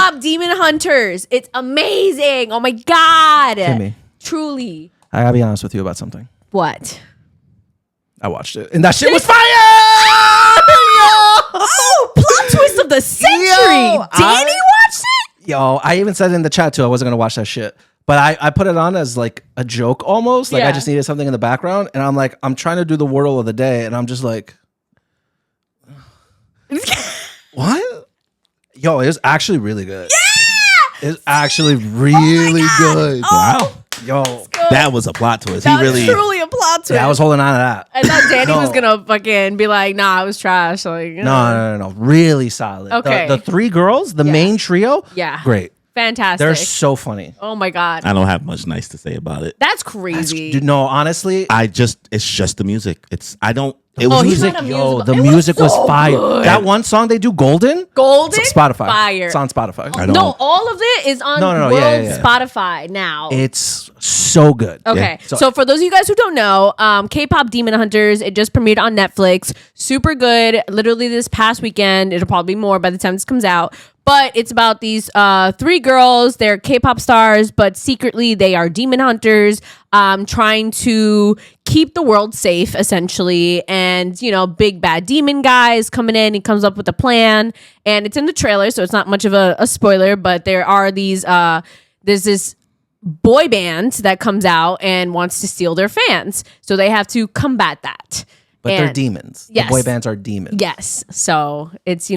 K-pop Demon Hunters. It's amazing. Oh my god. Kimmy, truly. I gotta be honest with you about something. What? I watched it, and that shit was fire. Oh, plot twist of the century. Danny watched it? Yo, I even said in the chat too, I wasn't gonna watch that shit. But I put it on as like a joke almost. Like I just needed something in the background. And I'm like, I'm trying to do the wordle of the day. And I'm just like, what? Yo, it was actually really good. Yeah! It was actually really good. Oh. Wow. Yo. That was a plot twist. That was truly a plot twist. Yeah, I was holding on to that. I thought Danny was going to fucking be like, nah, I was trash. Like, No. Really solid. Okay. The three girls, the main trio. Yeah. Great. Fantastic. They're so funny. Oh my God. I don't have much nice to say about it. That's crazy. Dude, no, honestly. It's just the music. It The was music, the music was fire. good. That one song they do, Golden? It's Spotify. Fire. It's on Spotify. No, all of it is on world Spotify now. It's so good. Okay. Yeah. So for those of you guys who don't know, K-pop Demon Hunters, it just premiered on Netflix. Super good. Literally this past weekend. It'll probably be more by the time this comes out. But it's about these three girls. They're K-pop stars, but secretly they are demon hunters, trying to keep the world safe, essentially. And, you know, big bad demon guy is coming in. He comes up with a plan. And it's in the trailer, so it's not much of a spoiler. But there are these, there's this boy band that comes out and wants to steal their fans. So they have to combat that. But they're demons. Yes. The boy bands are demons. Yes. So it's,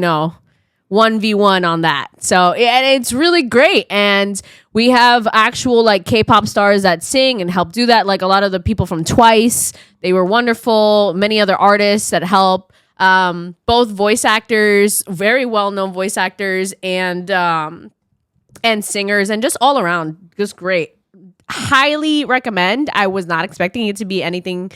1v1 on that. So and it's really great. And we have actual like K-pop stars that sing and help do that. Like a lot of the people from Twice, they were wonderful. Many other artists that help. Both voice actors, very well-known voice actors and singers and just all around just great. Highly recommend. I was not expecting it to be anything,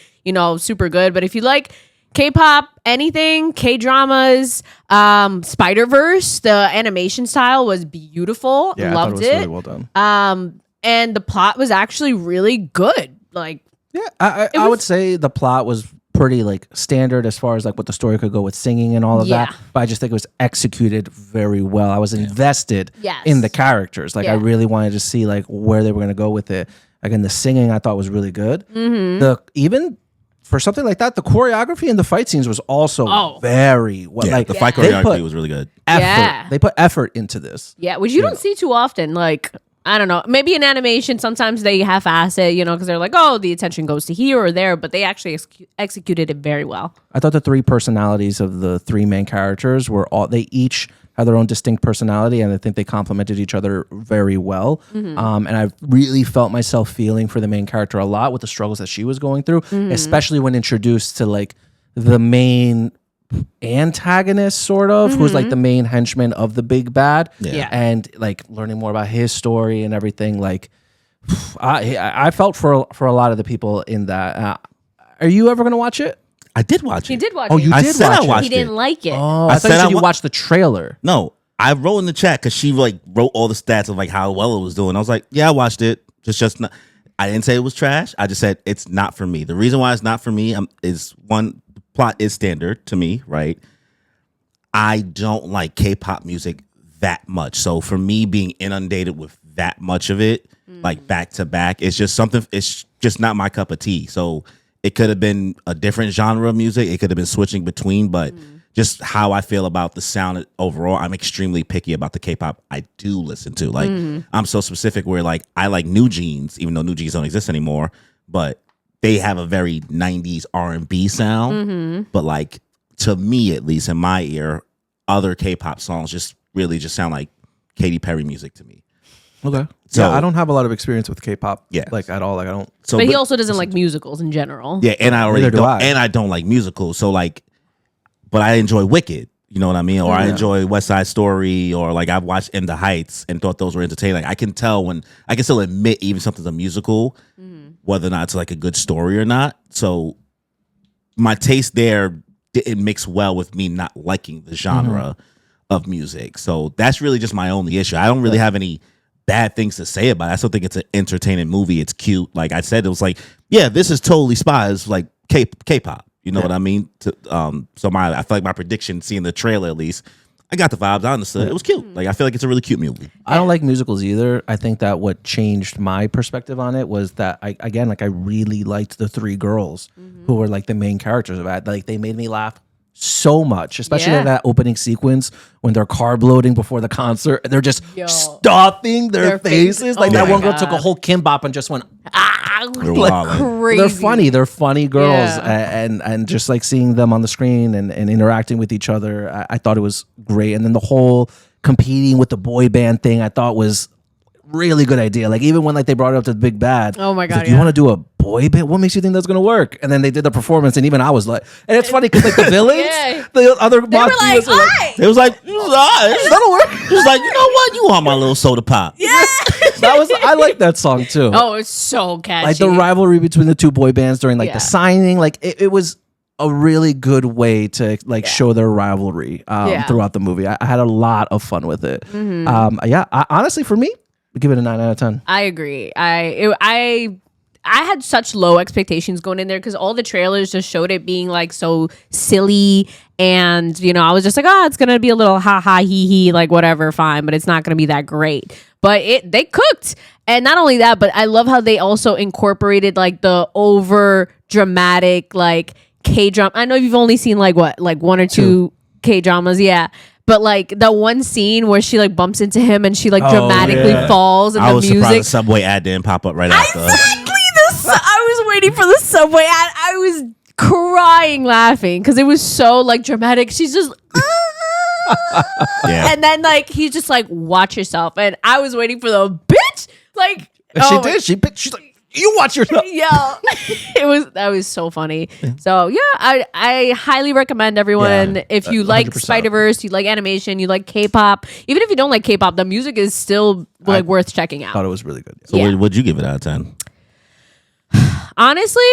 super good. But if you like K-pop, anything, K-dramas, Spider-Verse, the animation style was beautiful. Yeah, Loved I thought it was really well done. And the plot was actually really good. Like, yeah, I would say the plot was pretty like standard as far as like what the story could go with singing and all of that. But I just think it was executed very well. I was invested in the characters. Like I really wanted to see like where they were going to go with it. Again, the singing I thought was really good. Even for something like that, the choreography and the fight scenes was also very well. The fight choreography was really good. They put effort into this. Yeah, which you don't see too often. Like, I don't know, maybe in animation, sometimes they half-ass it, because they're like, oh, the attention goes to here or there, but they actually executed it very well. I thought the three personalities of the three main characters they each had their own distinct personality, and I think they complemented each other very well. And I really felt myself feeling for the main character a lot with the struggles that she was going through, especially when introduced to like the main antagonist sort of who's like the main henchman of the big bad and like learning more about his story and everything. Like I felt for a lot of the people in that. Are you ever gonna watch it? I did watch it. He did watch it. Oh, you did watch it. He didn't like it. Oh, I thought you said you watched the trailer. No, I wrote in the chat because she like wrote all the stats of like how well it was doing. I was like, yeah, I watched it. Just not. I didn't say it was trash. I just said it's not for me. The reason why it's not for me is one, the plot is standard to me, right? I don't like K-pop music that much. So for me being inundated with that much of it, like back to back, it's just something, it's just not my cup of tea. So it could have been a different genre of music. It could have been switching between, but just how I feel about the sound overall, I'm extremely picky about the K-pop I do listen to. Like I'm so specific where like I like New Jeans, even though New Jeans don't exist anymore, but they have a very 90s R&B sound. But like to me, at least in my ear, other K-pop songs just really just sound like Katy Perry music to me. Okay. So yeah, I don't have a lot of experience with K-pop. Yeah. Like at all. Like I don't. So, but he also doesn't like musicals in general. Yeah, and I already Neither do don't, I. and I don't like musicals. So like, but I enjoy Wicked. You know what I mean? Or I enjoy West Side Story, or like I've watched In the Heights and thought those were entertaining. Like I can tell when I can still admit even something's a musical, whether or not it's like a good story or not. So my taste there didn't mix well with me not liking the genre of music. So that's really just my only issue. I don't really have any bad things to say about it. I still think it's an entertaining movie. It's cute. Like I said, it was like, yeah, this is totally Spies, like K-pop. You know what I mean? So I feel like my prediction, seeing the trailer at least, I got the vibes. I understood. It was cute. Like I feel like it's a really cute movie. I don't like musicals either. I think that what changed my perspective on it was that I really liked the three girls who were like the main characters of it. Like they made me laugh so much, especially in that opening sequence when they're carb loading before the concert and they're just stuffing their faces. Like that one girl took a whole kimbap and just went They're like wilding. crazy. They're funny girls, and just like seeing them on the screen and interacting with each other, I thought it was great. And then the whole competing with the boy band thing, I thought was really good idea. Like even when like they brought it up to the big bad, Oh my God, like, you want to do a boy band? What makes you think that's gonna work? And then they did the performance, and even I was like, and it's funny because like the villains, the other They were like, It was like, that'll work. It was like, you know what? You want my little soda pop? Yeah. I like that song too. Oh, it's so catchy. Like the rivalry between the two boy bands during like the signing, like it was a really good way to like show their rivalry throughout the movie. I had a lot of fun with it. Honestly, for me, I give it a 9 out of 10. I agree. I had such low expectations going in there because all the trailers just showed it being like so silly, and you know I was just like, it's gonna be a little ha ha he he, like whatever, fine, but it's not gonna be that great. But they cooked, and not only that, but I love how they also incorporated like the over dramatic like K-drama. I know you've only seen like one or two K-dramas, but like the one scene where she like bumps into him and she like dramatically falls, and I the was music. surprised the Subway ad didn't pop up right after. Exactly. I was waiting for the Subway ad. I was crying laughing because it was so like dramatic. She's just and then like he's just like, watch yourself, and I was waiting for the bitch. Like she did. She's like, you watch yourself. Yeah, that was so funny. So yeah, I highly recommend everyone if you like 100%. Spider-Verse, you like animation, you like K-pop. Even if you don't like K-pop, the music is still like worth checking out. Thought it was really good. So what'd you give it out of 10? Honestly,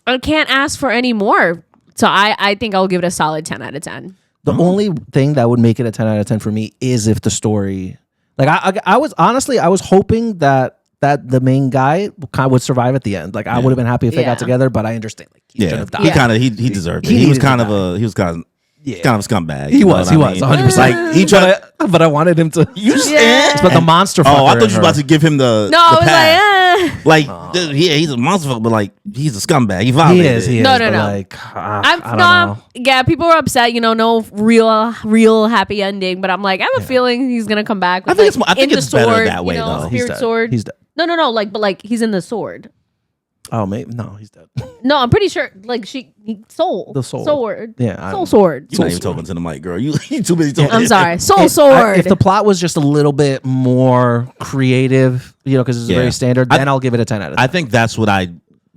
I can't ask for any more. So I think I'll give it a solid 10 out of 10. The only thing that would make it a 10 out of 10 for me is if the story, like I was hoping that the main guy kind of would survive at the end. Like I would have been happy if they got together, but I understand like he should have died. He deserved it. He was kind of a scumbag. He was 100%. Like he tried, but I wanted him to. Yeah. But the monster. I thought you were about to give him the. No, I was pass. Like, he's a monster, but like he's a scumbag. He violated. He is. No. Like, I don't know. Yeah, people were upset. You know, no real happy ending. But I'm like, I have a feeling he's gonna come back. With, I think it's better that way though. Spirit sword. He's dead. No. Like he's in the sword. Oh, maybe no, he's dead. No, I'm pretty sure. Like soul. The soul. Sword. Yeah. Soul sword. You're not even talking to the mic, girl. You too busy talking. I'm sorry. Soul sword. If the plot was just a little bit more creative, because it's very standard, then I'll give it a 10 out of 10. I think that's what I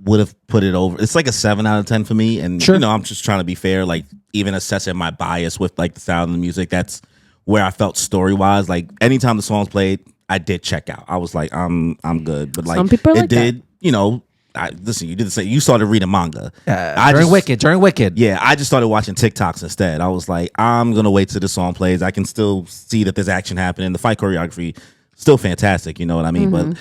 would have put it over. It's like a 7 out of 10 for me. And I'm just trying to be fair. Like even assessing my bias with like the sound of the music, that's where I felt story wise. Like anytime the songs played, I did check out. I was like, I'm good. But like some people it like did, listen, you did the same. You started reading manga. During Wicked. Yeah, I just started watching TikToks instead. I was like, I'm gonna wait till the song plays. I can still see that there's action happening. The fight choreography still fantastic. You know what I mean? But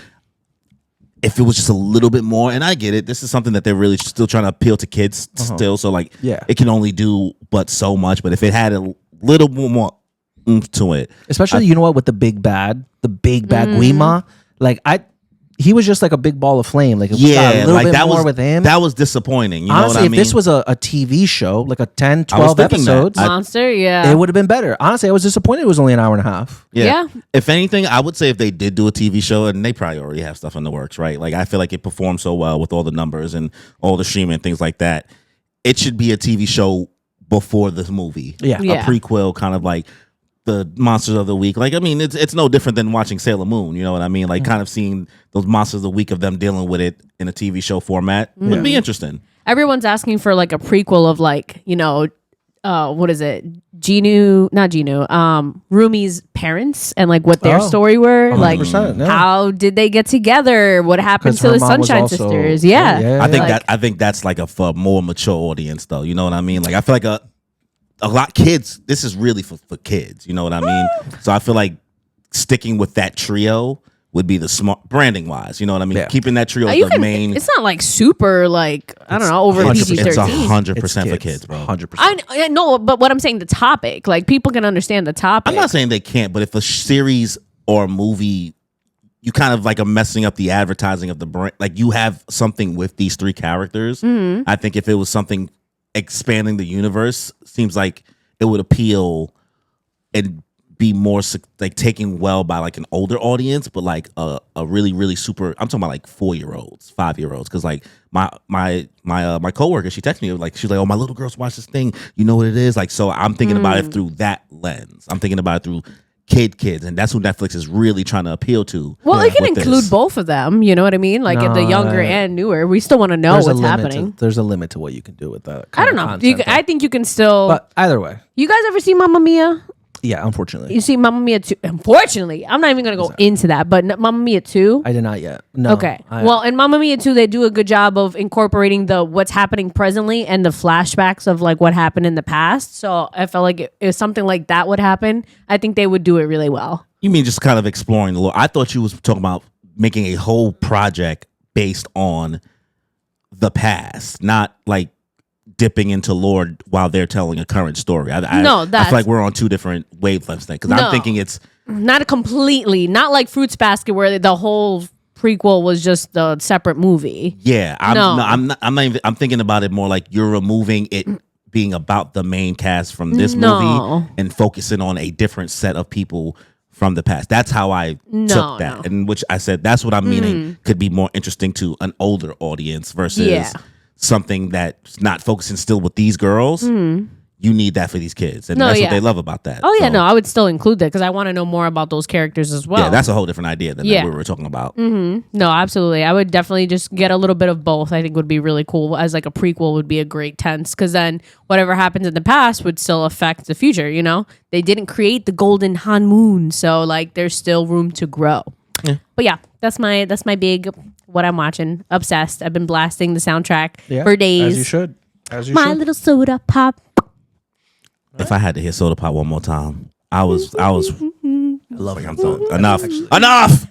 if it was just a little bit more, and I get it, this is something that they're really still trying to appeal to kids still. So like, it can only do but so much. But if it had a little more oomph to it, especially with the big bad Guima, like he was just like a big ball of flame. Like, a little bit more with him. That was disappointing. You Honestly, know what I mean? if this was a TV show, like a 10, 12 episodes, Monster, it would have been better. Honestly, I was disappointed it was only an hour and a half. Yeah. If anything, I would say if they did do a TV show, and they probably already have stuff in the works, right? Like, I feel like it performed so well with all the numbers and all the streaming and things like that. It should be a TV show before this movie. Yeah. A prequel, kind of like the Monsters of the Week. Like, I mean, it's no different than watching Sailor Moon. You know what I mean? Like, kind of seeing those Monsters of the Week of them dealing with it in a TV show format would be interesting. Everyone's asking for like a prequel of like, what is it? Rumi's parents and like what their story were. Like, how did they get together? What happened to the Sunshine Sisters? Yeah. I think that's like for a more mature audience though. You know what I mean? Like, I feel like a lot kids, this is really for kids, you know what I mean? So I feel like sticking with that trio would be the smart branding wise. You know what I mean? Yeah. Keeping that trio You as the can, main. it's not like super like I don't know over 100%. PG-13. It's 100% It's for kids, bro. 100%. I know, but what I'm saying, the topic, like people can understand the topic. I'm not saying they can't, but if a series or a movie, you kind of like are messing up the advertising of the brand. Like you have something with these three characters. I think if it was something expanding the universe, seems like it would appeal and be more like taken well by like an older audience, but like a really really super. I'm talking about like 4-year-olds, 5-year-olds, because like my coworker, she texted me like she's like, oh, my little girls watch this thing. You know what it is like. So I'm thinking about it through that lens. I'm thinking about it through kids, and that's who Netflix is really trying to appeal to. Well, it can with include this. both of them. You know what I mean? Like the younger and newer. We still want to know what's happening. There's a limit to what you can do with that. I don't know. I think you can still. But either way, You guys ever see Mamma Mia? yeah. Unfortunately, You see Mamma Mia 2? Unfortunately, I'm not even going to go into that, but Mamma Mia 2? I did not yet. No. Okay. Well, in Mamma Mia 2, they do a good job of incorporating the what's happening presently and the flashbacks of like what happened in the past. So I felt like if something like that would happen, I think they would do it really well. You mean just kind of exploring the lore? I thought you was talking about making a whole project based on the past, not like dipping into lore while they're telling a current story. I feel like we're on two different wavelengths there, because I'm thinking it's not completely, not like Fruits Basket where the whole prequel was just a separate movie. Yeah, I'm not even. I'm thinking about it more like you're removing it being about the main cast from this movie and focusing on a different set of people from the past. That's how I took that, and which I said that's what I'm meaning could be more interesting to an older audience versus something that's not focusing still with these girls. You need that for these kids, and that's what they love about that. Oh yeah, no, I would still include that because I want to know more about those characters as well. Yeah, that's a whole different idea than what we were talking about. No, absolutely. I would definitely just get a little bit of both. I think would be really cool. As like a prequel would be a great tense, because then whatever happens in the past would still affect the future. You know, they didn't create the golden Han Moon, so like there's still room to grow. Yeah. But yeah, that's my big what I'm watching. Obsessed. I've been blasting the soundtrack for days. As you should. As you My should. little soda pop. If I had to hear Soda Pop one more time, I was. I love it. Enough.